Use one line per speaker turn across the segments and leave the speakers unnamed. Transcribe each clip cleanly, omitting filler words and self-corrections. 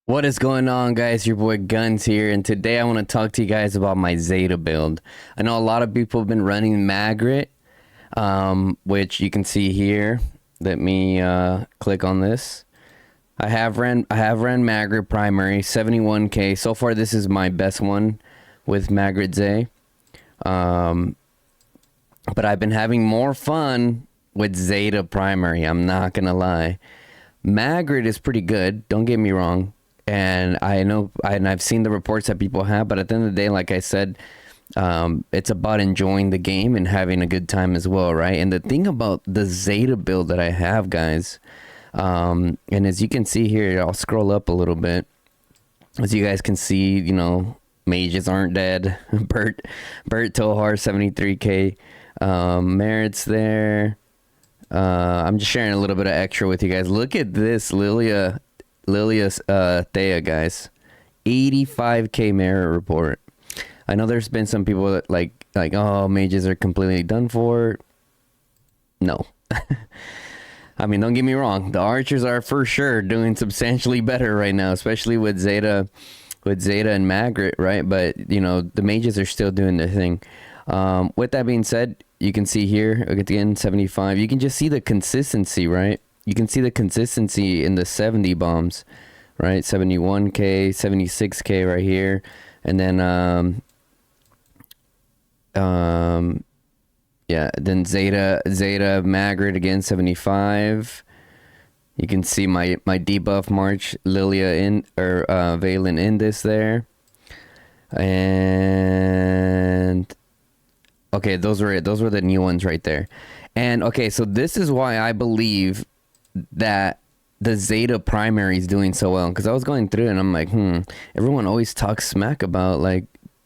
What is going on, guys? Your boy Guns here, and today I want to talk to you guys about my Zeta build. I know a lot of people have been running Maggrat, which you can see here. Let me click on this. I have ran Maggrat primary 71k so far. This is my best one with Maggrat Zay. Um, but I've been having more fun with Zeta primary. I'm not gonna lie. Maggrat is pretty good. Don't get me wrong. And I know, and I've seen the reports that people have, but at the end of the day, like I said, it's about enjoying the game and having a good time as well, right? And the thing about the Zeta build that I have, guys, and as you can see here, I'll scroll up a little bit. As you guys can see, mages aren't dead. Bert Tohar, 73k. Merritt's there. I'm just sharing a little bit of extra with you guys. Look at this Lilia Thea, guys. 85k merit report. I know there's been some people that like oh, mages are completely done for. No. I mean, don't get me wrong. The archers are for sure doing substantially better right now, especially with Zeta and Maggrat, right? But the mages are still doing their thing. With that being said, you can see here again 75. You can just see the consistency, right? You can see the consistency in the 70 bombs, right? 71k, 76k right here, and then yeah, then Zeta Maggrat again 75. You can see my debuff March Lilia in or Valen in this there, and okay, those were it. Those were the new ones right there. And okay, so this is why I believe that the Zeta primary is doing so well, because I was going through and I'm like, everyone always talks smack about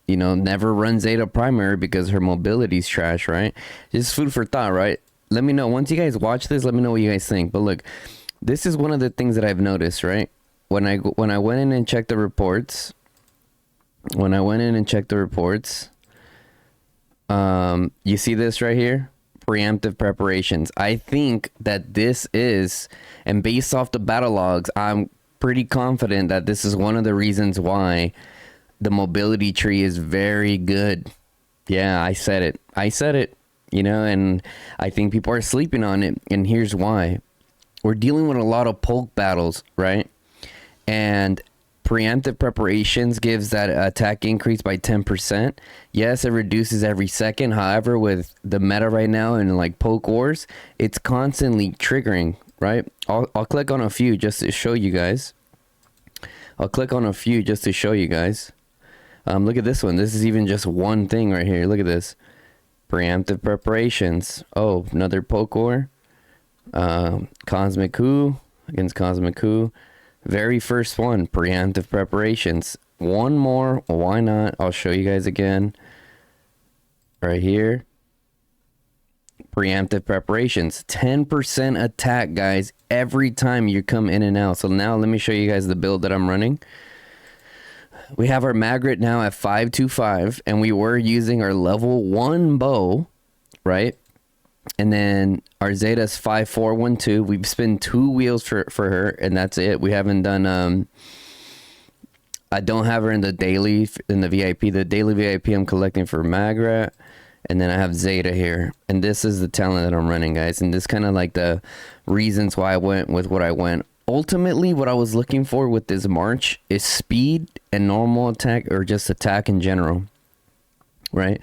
never run Zeta primary because her mobility's trash, right? Just food for thought, right? Let me know once you guys watch this. Let me know what you guys think. But look, this is one of the things that I've noticed, right? When I went in and checked the reports, you see this right here? Preemptive preparations. I think that this is, and based off the battle logs, I'm pretty confident that this is one of the reasons why the mobility tree is very good. Yeah, I said it. And I think people are sleeping on it, and here's why. We're dealing with a lot of poke battles, right? And preemptive preparations gives that attack increase by 10%. Yes, it reduces every second. However, with the meta right now and like poke wars, it's constantly triggering, right? I'll click on a few just to show you guys. Look at this one. This is even just one thing right here. Look at this. Preemptive preparations. Oh, another poke war. Cosmic Coup against Cosmic Coup. Very first one, preemptive preparations. One more, why not? I'll show you guys again. Right here. Preemptive preparations. 10% attack, guys, every time you come in and out. So now let me show you guys the build that I'm running. We have our Maggrat now at 525, and we were using our level 1 bow, right? And then our Zeta's 5412. We've spun 2 wheels for her, and that's it. We haven't done I don't have her in the daily in the VIP. The daily VIP I'm collecting for Maggrat. And then I have Zeta here. And this is the talent that I'm running, guys. And this kind of like the reasons why I went with what I went. Ultimately, what I was looking for with this March is speed and normal attack, or just attack in general, right?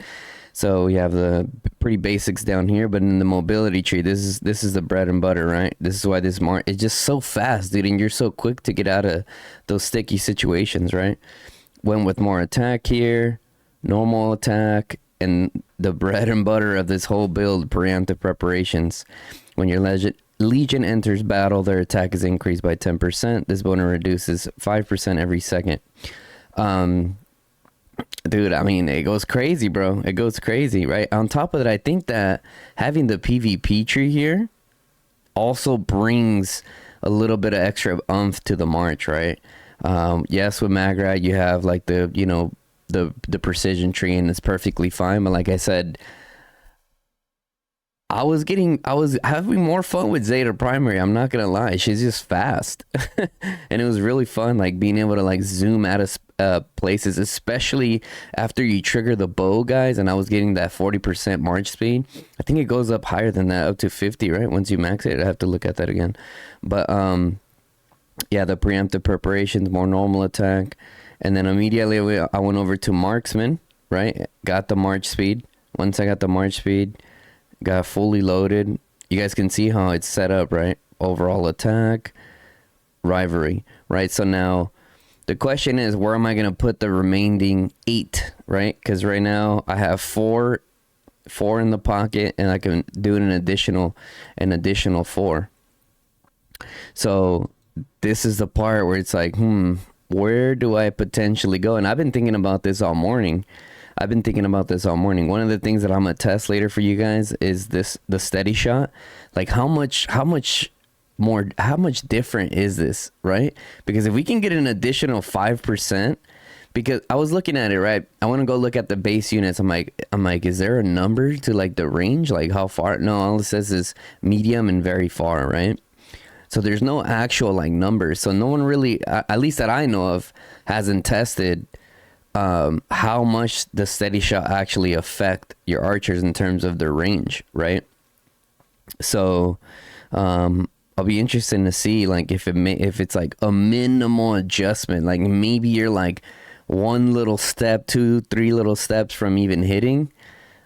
So you have the pretty basics down here, but in the mobility tree, this is the bread and butter, right? This is why this March is just so fast, dude, and you're so quick to get out of those sticky situations, right? Went with more attack here, normal attack, and the bread and butter of this whole build, preemptive preparations. When your Legion enters battle, their attack is increased by 10%. This bonus reduces 5% every second. Dude, I mean, it goes crazy, bro. It goes crazy, right? On top of that, I think that having the PvP tree here also brings a little bit of extra oomph to the March, right? Yes, with Maggrat, you have like the precision tree, and it's perfectly fine. But like I said, I was having more fun with Zeta primary. I'm not gonna lie, she's just fast, and it was really fun, like being able to like zoom out of places, especially after you trigger the bow, guys. And I was getting that 40% march speed. I think it goes up higher than that, up to 50, right? Once you max it, I have to look at that again. But yeah, the preemptive preparations, more normal attack, and then immediately I went over to marksman, right? Got the march speed. Once I got the march speed, got fully loaded. You guys can see how it's set up, right? Overall attack, rivalry, right? So now the question is, where am I going to put the remaining 8, right? Because right now I have four in the pocket, and I can do an additional 4. So this is the part where it's like, where do I potentially go? And I've been thinking about this all morning. One of the things that I'm gonna test later for you guys is the steady shot. Like how much different is this, right? Because if we can get an additional 5%, because I was looking at it, right? I want to go look at the base units. I'm like, is there a number to like the range? Like how far? No, all it says is medium and very far, right? So there's no actual like numbers. So no one really, at least that I know of, hasn't tested how much the steady shot actually affect your archers in terms of their range, right? So I'll be interested to see like if it's like a minimal adjustment, like maybe you're like 1 little step, 2, 3 little steps from even hitting.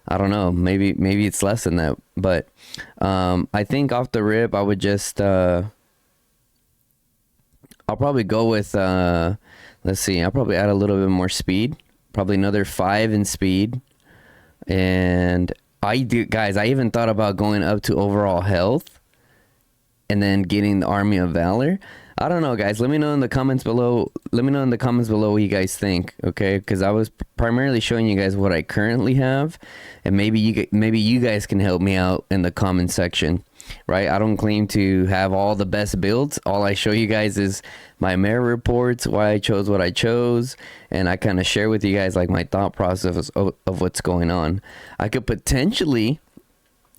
I don't know, maybe it's less than that, but I think off the rip I would just I'll probably go with let's see, I'll probably add a little bit more speed, probably another 5 in speed. And guys, I even thought about going up to overall health and then getting the Army of Valor. I don't know, guys. Let me know in the comments below. What you guys think, okay? Because I was primarily showing you guys what I currently have, and maybe you guys can help me out in the comment section, right? I don't claim to have all the best builds. All I show you guys is my merit reports, why I chose what I chose, and I kind of share with you guys like my thought process of what's going on. I could potentially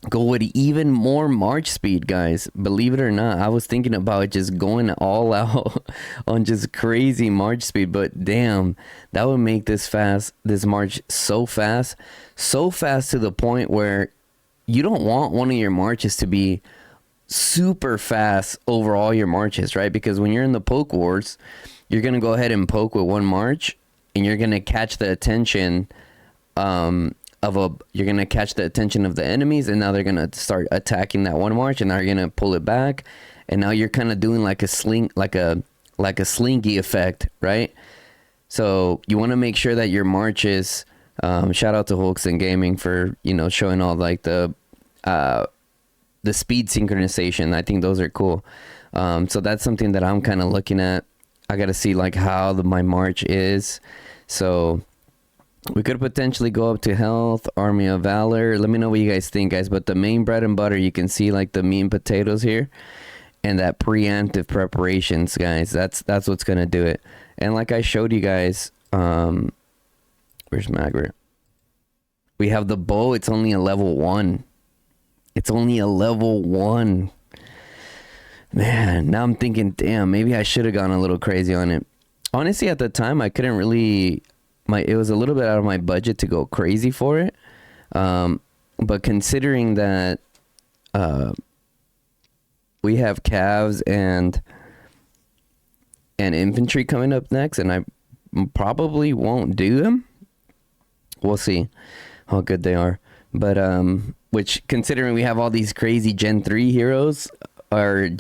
go with even more march speed, guys. Believe it or not, I was thinking about just going all out on just crazy march speed, but damn, that would make this march so fast to the point where you don't want one of your marches to be super fast over all your marches, right? Because when you're in the poke wars, you're gonna go ahead and poke with one march, and you're gonna catch the attention of the enemies, and now they're gonna start attacking that one march, and now you're gonna pull it back, and now you're kind of doing like a slinky effect, right? So you want to make sure that your marches, shout out to Hulkson Gaming for showing all like the speed synchronization. I think those are cool. So that's something that I'm kind of looking at. I gotta see like how my march is. So we could potentially go up to health, Army of Valor. Let me know what you guys think, guys. But the main bread and butter, you can see like the meat and potatoes here, and that preemptive preparations, guys. That's what's gonna do it. And like I showed you guys, where's Maggrat? We have the bow. It's only a level 1. Man, now I'm thinking, damn, maybe I should have gone a little crazy on it. Honestly, at the time, I couldn't really. It was a little bit out of my budget to go crazy for it. But considering that we have calves and infantry coming up next, and I probably won't do them. We'll see how good they are. But which, considering we have all these crazy Gen 3 heroes, I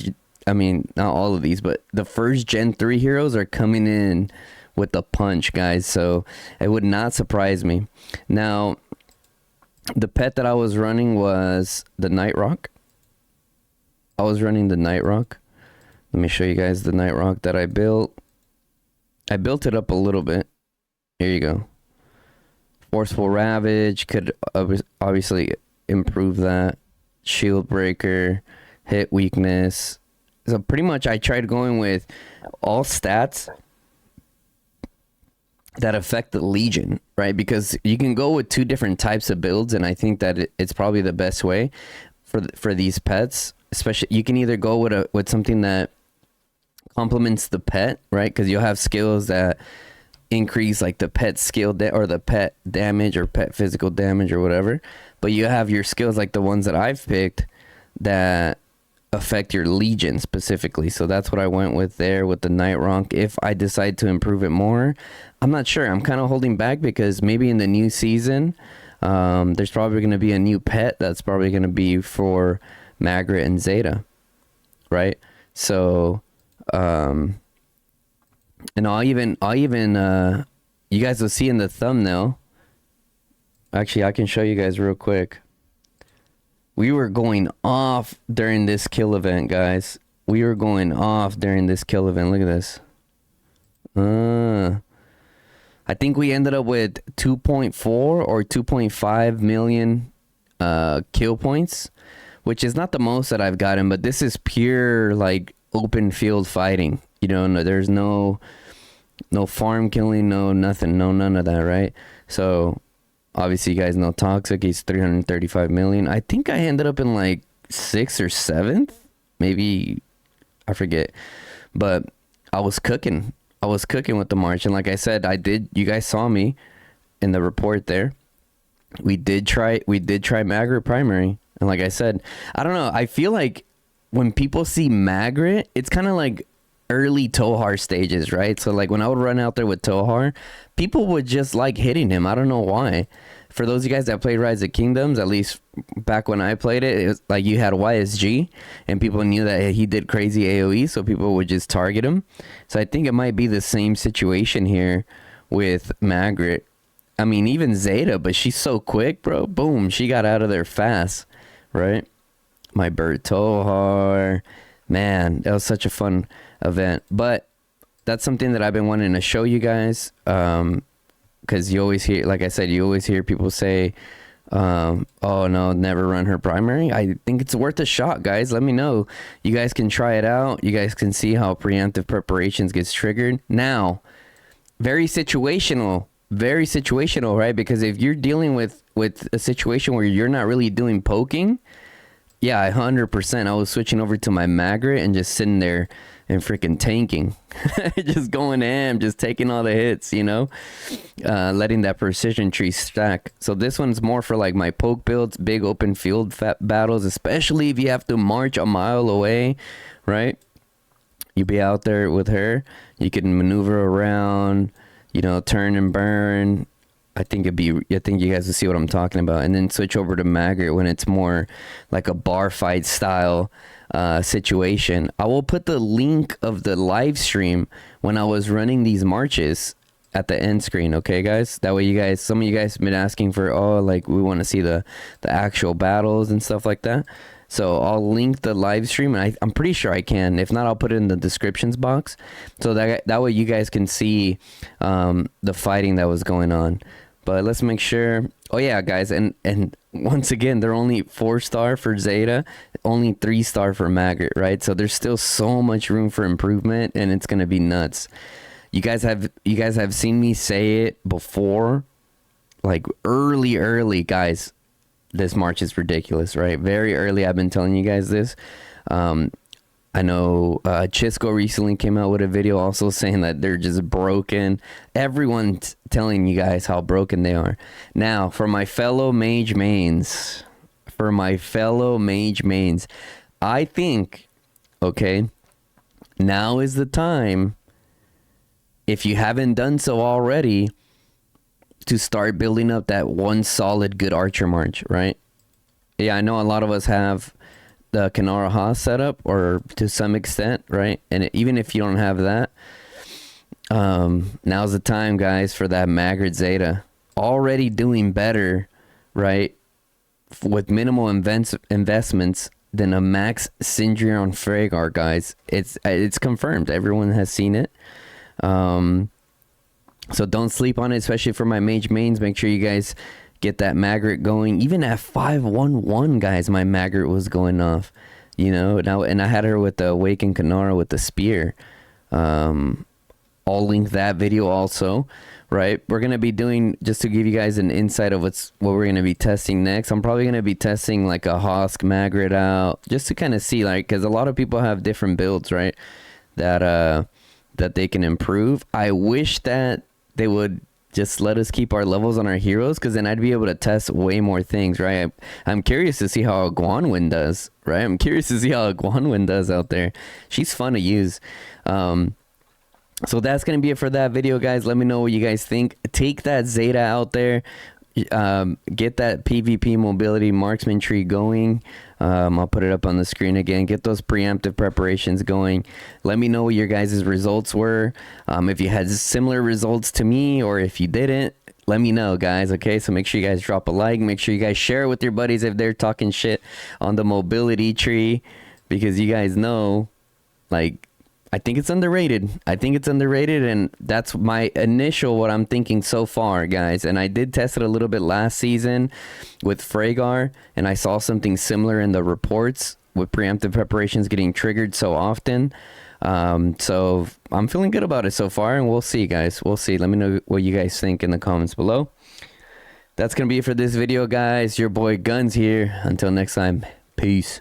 mean, not all of these, but the first Gen 3 heroes are coming in with the punch, guys. So it would not surprise me. Now, the pet that I was running was the Night Rock. Let me show you guys the Night Rock that I built. I built it up a little bit. Here you go. Forceful Ravage could obviously improve that. Shield Breaker, hit weakness. So pretty much I tried going with all stats that affect the Legion, right? Because you can go with 2 different types of builds, and I think that it's probably the best way. for these pets. Especially, you can either go with something that complements the pet, right? Because you'll have skills that increase like the pet skill or the pet damage or pet physical damage or whatever. But you have your skills like the ones that I've picked that affect your legion specifically. So that's what I went with there with the Night Ronk. If I decide to improve it more, I'm not sure. I'm kind of holding back because maybe in the new season, there's probably going to be a new pet that's probably going to be for Maggrat and Zeta, right? So, and I'll even you guys will see in the thumbnail. Actually, I can show you guys real quick. We were going off during this kill event, guys. We were going off during this kill event. Look at this. I think we ended up with 2.4 or 2.5 million kill points, which is not the most that I've gotten, but this is pure like open field fighting. You know, no, there's no farm killing, no nothing, no none of that, right? So obviously you guys know Toxic, he's 335 million. I think I ended up in like 6th or 7th, maybe, I forget. But I was cooking with the March, and like I said, you guys saw me in the report there. We did try Maggrat primary, and like I said, I don't know, I feel like when people see Maggrat, it's kind of like early Tohar stages, right? So like when I would run out there with Tohar, people would just like hitting him. I don't know why. For those of you guys that played Rise of Kingdoms, at least back when I played it, it was like you had YSG and people knew that he did crazy AoE, so people would just target him. So I think it might be the same situation here with Maggrat. I mean, even Zeta, but she's so quick, bro. Boom, she got out of there fast, right? My bird Tohar. Man, that was such a fun event. But that's something that I've been wanting to show you guys. Because you always hear, like I said, you always hear people say, oh no, never run her primary. I think it's worth a shot, guys. Let me know. You guys can try it out. You guys can see how preemptive preparations gets triggered. Now, very situational, right? Because if you're dealing with a situation where you're not really doing poking, yeah, 100%. I was switching over to my Maggrat and just sitting there and freaking tanking. Just going ham, just taking all the hits, you know? Letting that precision tree stack. So this one's more for like my poke builds, big open field battles, especially if you have to march a mile away, right? You be out there with her. You can maneuver around, you know, turn and burn. I think you guys will see what I'm talking about. And then switch over to Maggrat when it's more like a bar fight style situation. I will put the link of the live stream when I was running these marches at the end screen, okay, guys? That way you guys, some of you guys have been asking for, oh, like we want to see the actual battles and stuff like that. So I'll link the live stream, and I'm pretty sure I can. If not, I'll put it in the descriptions box. So that way you guys can see the fighting that was going on. But let's make sure. Oh yeah, guys, and once again, they're only 4-star for Zeta, only 3-star for Maggrat, right? So there's still so much room for improvement, and it's gonna be nuts. You guys have seen me say it before, like early, guys. This March is ridiculous, right? Very early, I've been telling you guys this. I know Chisco recently came out with a video also saying that they're just broken. Everyone's telling you guys how broken they are. Now, for my fellow mage mains, I think, okay, now is the time, if you haven't done so already, to start building up that one solid good archer march, right? Yeah, I know a lot of us have the Kanara Haas setup, or to some extent, right? And even if you don't have that, now's the time, guys, for that Maggrat Zeta. Already doing better, right? With minimal investments than a max Syndrion Fragar, guys. It's confirmed. Everyone has seen it. So don't sleep on it, especially for my mage mains. Make sure you guys get that Maggrat going. Even at 511, guys, my Maggrat was going off. You know, now, and I had her with the Awakened Kanara with the spear. All I'll link that video also, right? We're going to be doing, just to give you guys an insight of what we're going to be testing next. I'm probably going to be testing like a Husk Maggrat out, just to kind of see, like, because a lot of people have different builds, right? That they can improve. I wish that they would just let us keep our levels on our heroes, because then I'd be able to test way more things, right? I'm curious to see how a Guanwin does, right? I'm curious to see how a Guanwin does out there. She's fun to use. So that's going to be it for that video, guys. Let me know what you guys think. Take that Zeta out there. Get that PvP mobility marksman tree going. I'll put it up on the screen again. Get those preemptive preparations going. Let me know what your guys' results were. If you had similar results to me, or if you didn't, let me know, guys. Okay, so make sure you guys drop a like. Make sure you guys share it with your buddies if they're talking shit on the mobility tree, because you guys know, like, I think it's underrated. I think it's underrated, and that's my initial what I'm thinking so far, guys. And I did test it a little bit last season with Freygar, and I saw something similar in the reports with preemptive preparations getting triggered so often. So I'm feeling good about it so far, and we'll see, guys. We'll see. Let me know what you guys think in the comments below. That's going to be it for this video, guys. Your boy Guns here. Until next time, peace.